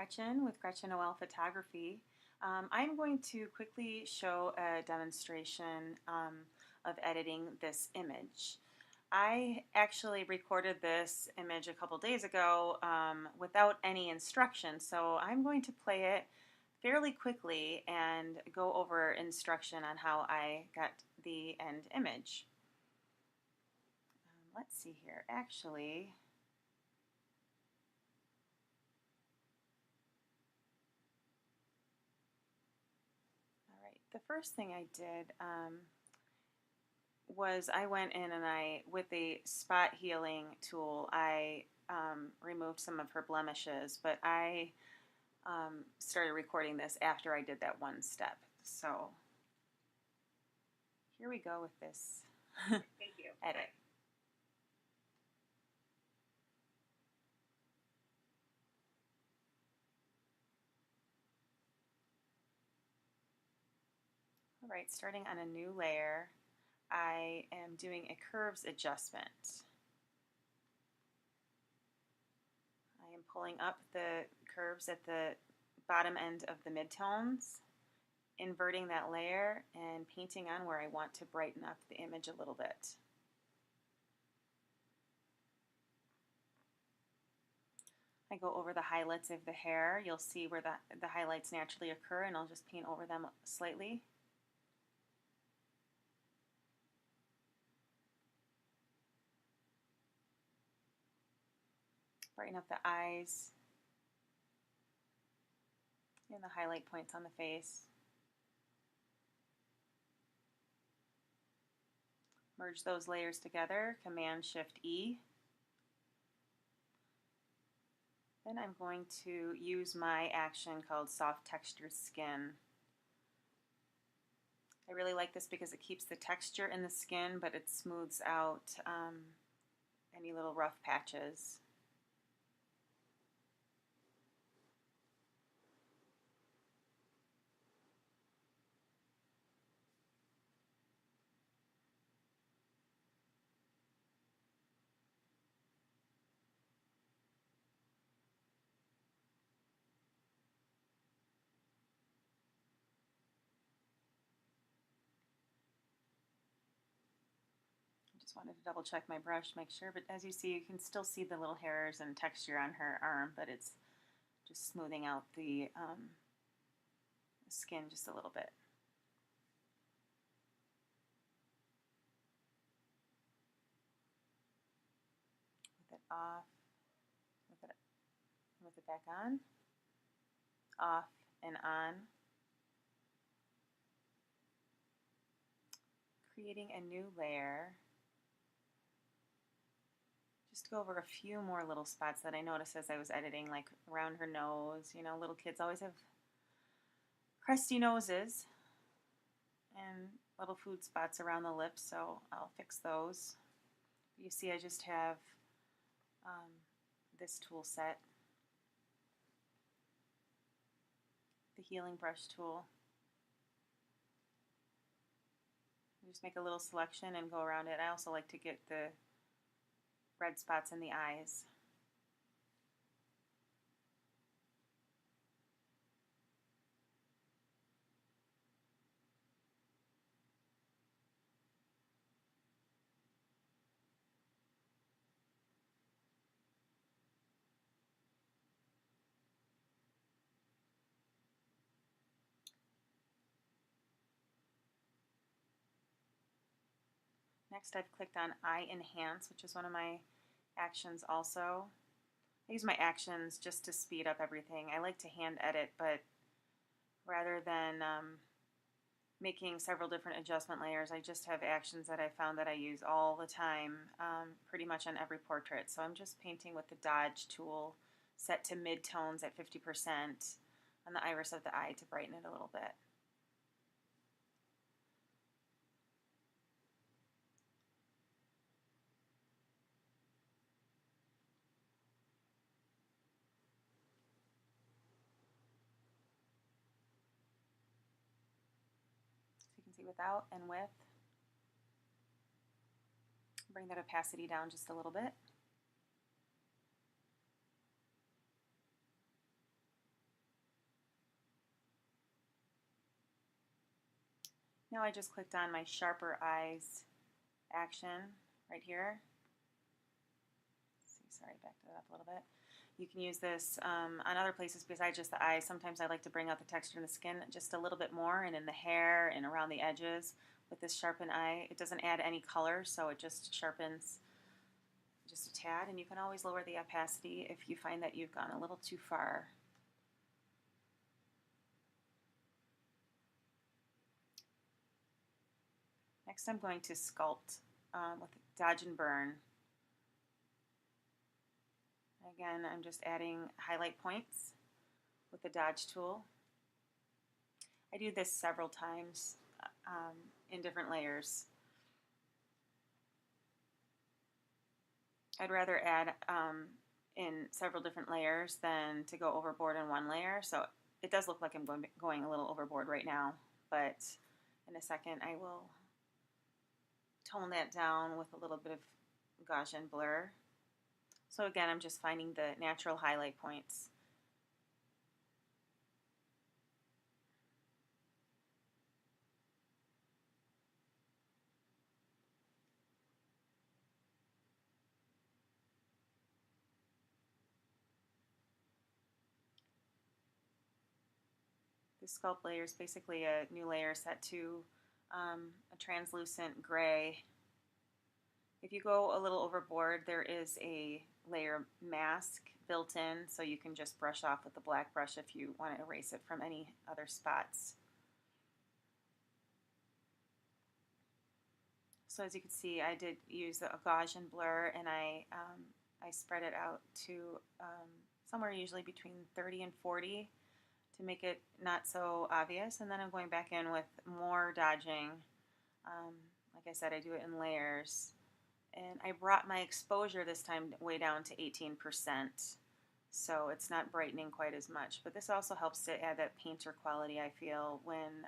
Gretchen with Gretchen Noelle Photography. I'm going to quickly show a demonstration of editing this image. I actually recorded this image a couple days ago without any instruction, so I'm going to play it fairly quickly and go over instruction on how I got the end image. Let's see here. Actually, the first thing I did was I went in and with the spot healing tool, I removed some of her blemishes, but I started recording this after I did that one step. So here we go with this Thank you. edit. All right, starting on a new layer, I am doing a curves adjustment. I am pulling up the curves at the bottom end of the midtones, inverting that layer and painting on where I want to brighten up the image a little bit. I go over the highlights of the hair. You'll see where the highlights naturally occur, and I'll just paint over them slightly. Brighten up the eyes and the highlight points on the face. Merge those layers together, Command-Shift-E. Then I'm going to use my action called Soft Textured Skin. I really like this because it keeps the texture in the skin, but it smooths out any little rough patches. Just wanted to double check my brush, make sure, but as you see, you can still see the little hairs and texture on her arm, but it's just smoothing out the skin just a little bit. With it off, with it back on, off and on. Creating a new layer. Just go over a few more little spots that I noticed as I was editing, like around her nose. You know, little kids always have crusty noses and little food spots around the lips, so I'll fix those. You see I just have this tool set, the healing brush tool. Just make a little selection and go around it. I also like to get the red spots in the eyes. Next, I've clicked on Eye Enhance, which is one of my actions also. I use my actions just to speed up everything. I like to hand edit, but rather than making several different adjustment layers, I just have actions that I found that I use all the time, pretty much on every portrait. So I'm just painting with the Dodge tool set to mid-tones at 50% on the iris of the eye to brighten it a little bit. See without and with. Bring that opacity down just a little bit. Now I just clicked on my Sharper Eyes action right here. Sorry, backed it up a little bit. You can use this on other places besides just the eyes. Sometimes I like to bring out the texture in the skin just a little bit more, and in the hair and around the edges with this sharpen eye. It doesn't add any color, so it just sharpens just a tad, and you can always lower the opacity if you find that you've gone a little too far. Next I'm going to sculpt with Dodge and Burn. Again, I'm just adding highlight points with the Dodge tool. I do this several times in different layers. I'd rather add in several different layers than to go overboard in one layer. So it does look like I'm going a little overboard right now, but in a second I will tone that down with a little bit of Gaussian blur. So again, I'm just finding the natural highlight points. This sculpt layer is basically a new layer set to a translucent gray. If you go a little overboard, there is a layer mask built in, so you can just brush off with the black brush if you want to erase it from any other spots. So as you can see, I did use a Gaussian blur, and I spread it out to somewhere usually between 30 and 40 to make it not so obvious, and then I'm going back in with more dodging. Like I said, I do it in layers. And I brought my exposure this time way down to 18%, so it's not brightening quite as much. But this also helps to add that painter quality, I feel, when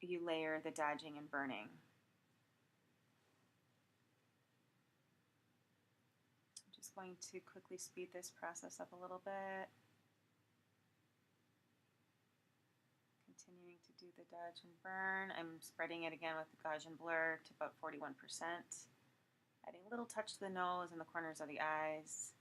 you layer the dodging and burning. I'm just going to quickly speed this process up a little bit. Continuing to do the dodge and burn. I'm spreading it again with the Gaussian blur to about 41%. Adding a little touch to the nose and the corners of the eyes.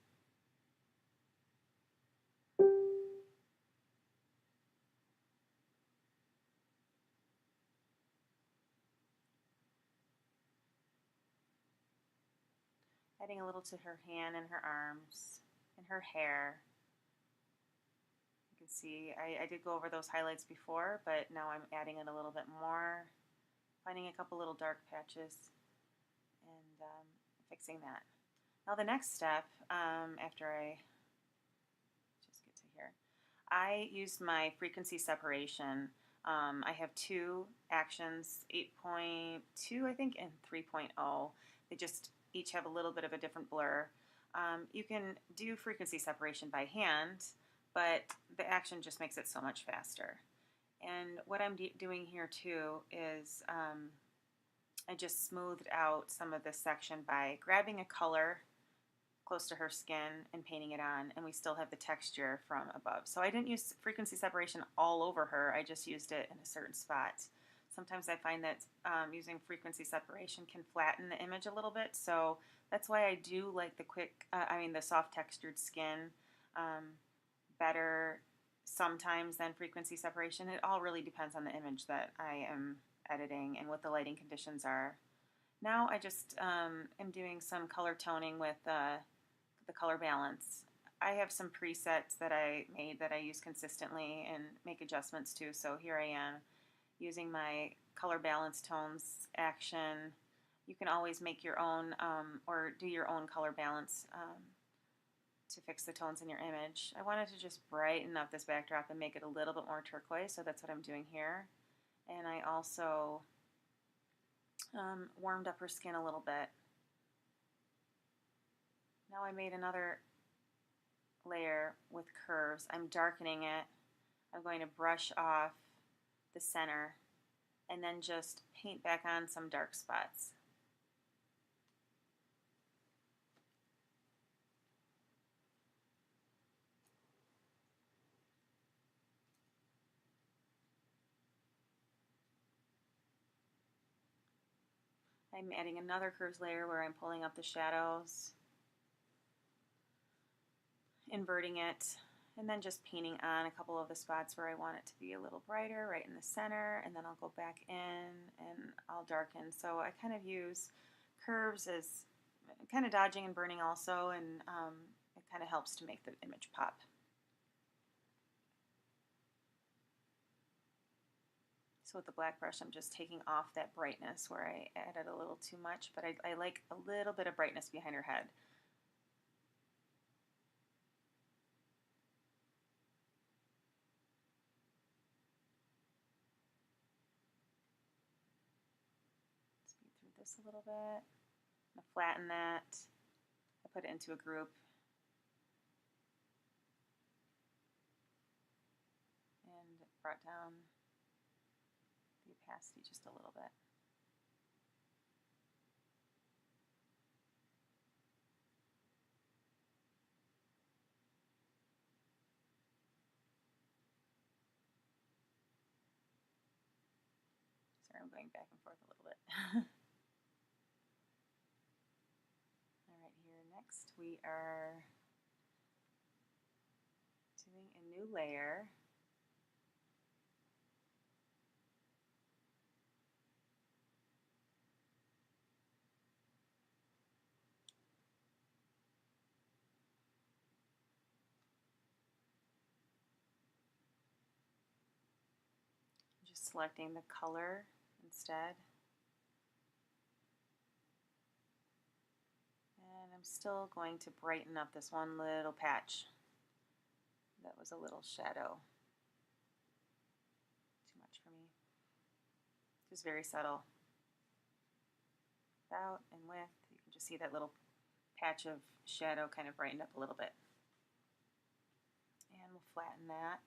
Adding a little to her hand and her arms and her hair. You can see I did go over those highlights before, but now I'm adding it a little bit more, finding a couple little dark patches and fixing that. Now the next step, after I just get to here, I used my frequency separation. I have two actions, 8.2 I think and 3.0. They just each have a little bit of a different blur. You can do frequency separation by hand, but the action just makes it so much faster. And what I'm doing here too is I just smoothed out some of this section by grabbing a color close to her skin and painting it on, and we still have the texture from above. So I didn't use frequency separation all over her, I just used it in a certain spot. Sometimes I find that using frequency separation can flatten the image a little bit, so that's why I do like the soft textured skin better sometimes than frequency separation. It all really depends on the image that I am editing and what the lighting conditions are. Now I just am doing some color toning with the color balance. I have some presets that I made that I use consistently and make adjustments to, so here I am using my color balance tones action. You can always make your own or do your own color balance to fix the tones in your image. I wanted to just brighten up this backdrop and make it a little bit more turquoise, so that's what I'm doing here. And I also warmed up her skin a little bit. Now I made another layer with curves. I'm darkening it. I'm going to brush off the center and then just paint back on some dark spots. I'm adding another curves layer where I'm pulling up the shadows, inverting it, and then just painting on a couple of the spots where I want it to be a little brighter, right in the center, and then I'll go back in and I'll darken. So I kind of use curves as kind of dodging and burning also, and it kind of helps to make the image pop. So with the black brush, I'm just taking off that brightness where I added a little too much, but I like a little bit of brightness behind her head. Speed through this a little bit. I'm going to flatten that. I put it into a group. And brought down the opacity just a little bit. Sorry, I'm going back and forth a little bit. All right, here next we are doing a new layer. Just selecting the color instead. And I'm still going to brighten up this one little patch that was a little shadow. Too much for me. Just very subtle. Out and with, you can just see that little patch of shadow kind of brightened up a little bit. And we'll flatten that.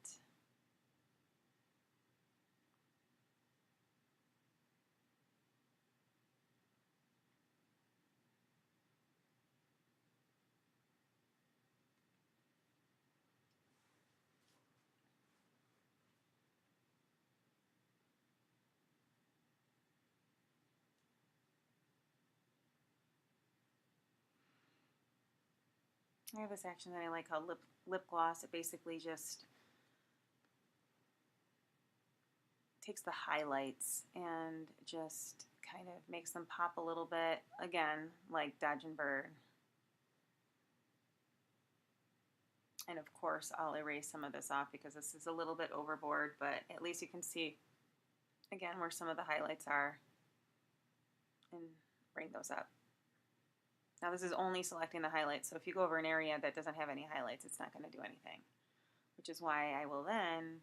I have this action that I like called lip gloss. It basically just takes the highlights and just kind of makes them pop a little bit. Again, like dodge and burn. And of course, I'll erase some of this off because this is a little bit overboard, but at least you can see, again, where some of the highlights are and bring those up. Now this is only selecting the highlights, so if you go over an area that doesn't have any highlights, it's not going to do anything, which is why I will then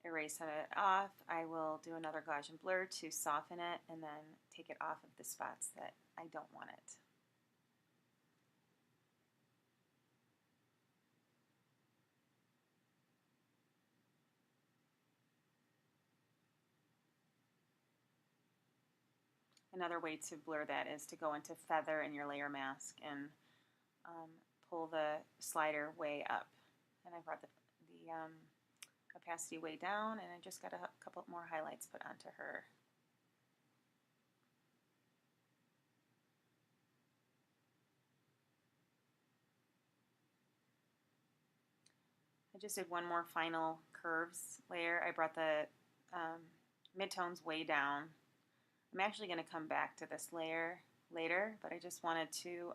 erase it off. I will do another Gaussian blur to soften it and then take it off of the spots that I don't want it. Another way to blur that is to go into feather in your layer mask and pull the slider way up. And I brought the opacity way down, and I just got a couple more highlights put onto her. I just did one more final curves layer. I brought the midtones way down. I'm actually going to come back to this layer later, but I just wanted to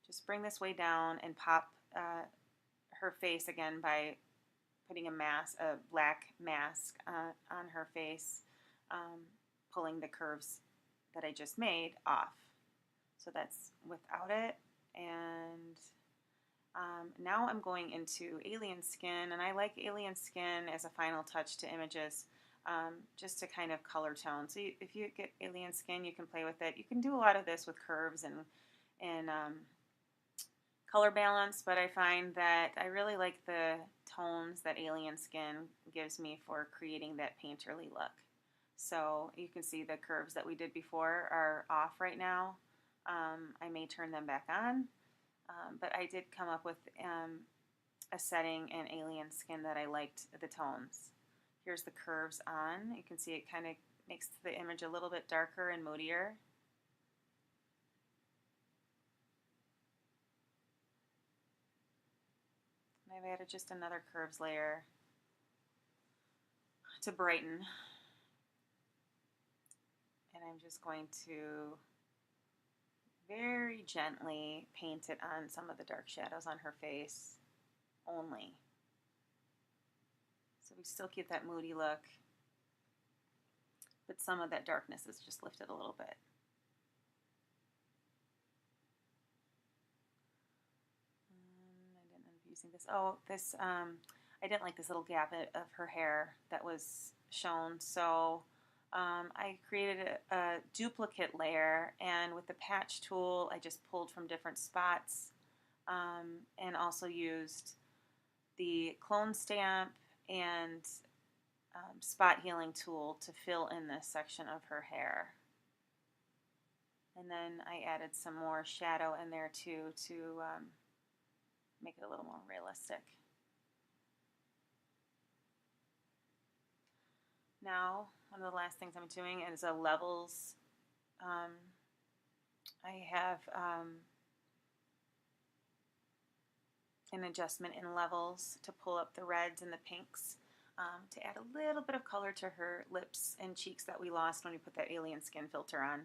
just bring this way down and pop her face again by putting a black mask on her face, pulling the curves that I just made off. So that's without it. And now I'm going into alien skin, and I like alien skin as a final touch to images, just to kind of color tone. So if you get alien skin, you can play with it. You can do a lot of this with curves and color balance, but I find that I really like the tones that alien skin gives me for creating that painterly look. So you can see the curves that we did before are off right now. I may turn them back on, but I did come up with a setting in alien skin that I liked the tones. Here's the curves on. You can see it kind of makes the image a little bit darker and moodier. I've added just another curves layer to brighten. And I'm just going to very gently paint it on some of the dark shadows on her face only. So we still keep that moody look, but some of that darkness is just lifted a little bit. I didn't end up using this. Oh, this, I didn't like this little gap of her hair that was shown, so I created a duplicate layer, and with the patch tool I just pulled from different spots, and also used the clone stamp and spot healing tool to fill in this section of her hair. And then I added some more shadow in there too to make it a little more realistic. Now, one of the last things I'm doing is a levels. I have an adjustment in levels to pull up the reds and the pinks, to add a little bit of color to her lips and cheeks that we lost when we put that alien skin filter on.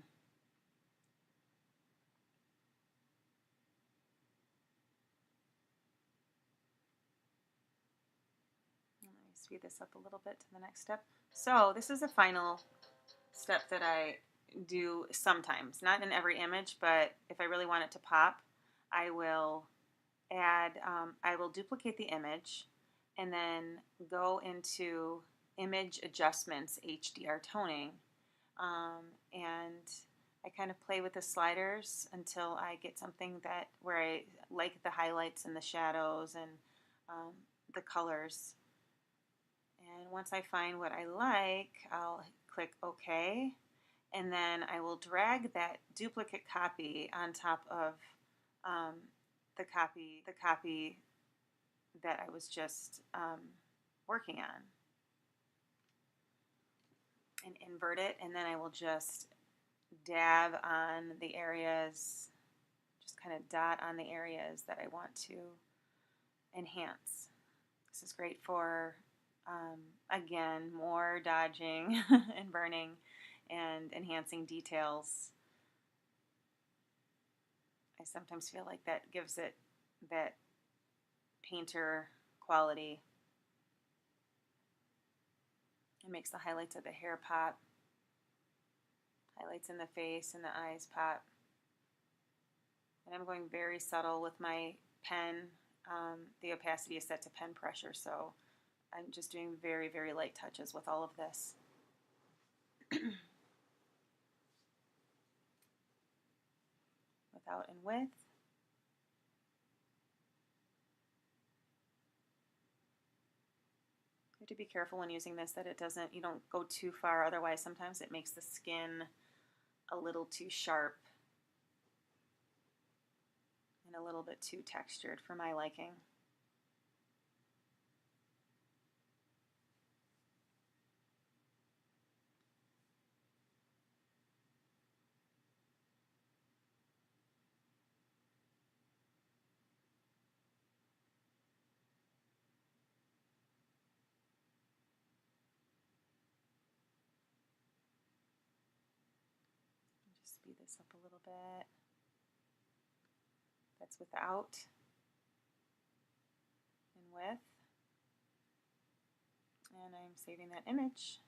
Let me speed this up a little bit to the next step. So this is a final step that I do sometimes, not in every image, but if I really want it to pop, I will I will duplicate the image and then go into Image Adjustments, HDR Toning, and I kind of play with the sliders until I get something that where I like the highlights and the shadows and the colors. And once I find what I like, I'll click OK, and then I will drag that duplicate copy on top of the copy that I was just working on, and invert it, and then I will just dab on the areas, just kind of dot on the areas that I want to enhance. This is great for, again, more dodging and burning and enhancing details. I sometimes feel like that gives it that painter quality. It makes the highlights of the hair pop, highlights in the face and the eyes pop. And I'm going very subtle with my pen. The opacity is set to pen pressure, so I'm just doing very, very light touches with all of this. Without and with. You have to be careful when using this that it doesn't, you don't go too far, otherwise sometimes it makes the skin a little too sharp and a little bit too textured for my liking. Just speed this up a little bit. That's without and with. And I'm saving that image.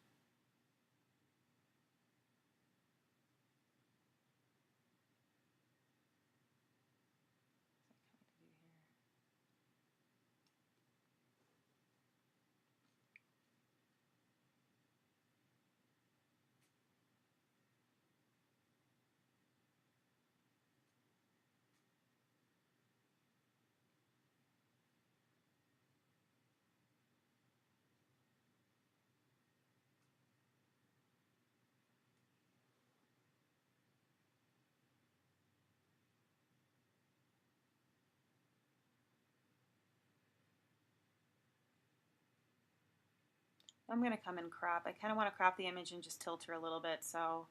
I'm going to come and crop. I kind of want to crop the image and just tilt her a little bit, so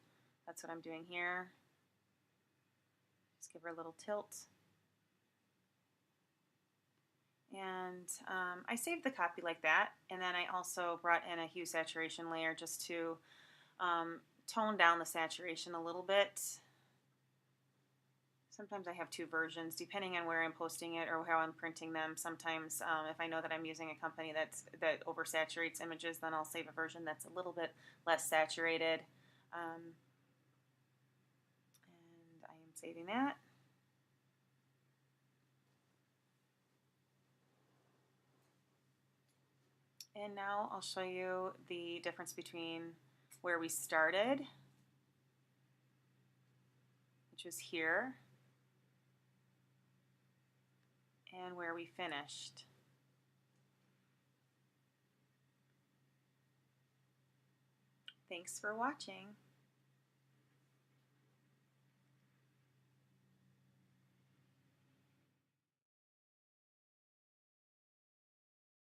that's what I'm doing here. Just give her a little tilt. And I saved the copy like that, and then I also brought in a hue saturation layer just to tone down the saturation a little bit. Sometimes I have two versions depending on where I'm posting it or how I'm printing them. Sometimes if I know that I'm using a company that oversaturates images, then I'll save a version that's a little bit less saturated. And I am saving that. And now I'll show you the difference between where we started, which was here, and where we finished. Thanks for watching.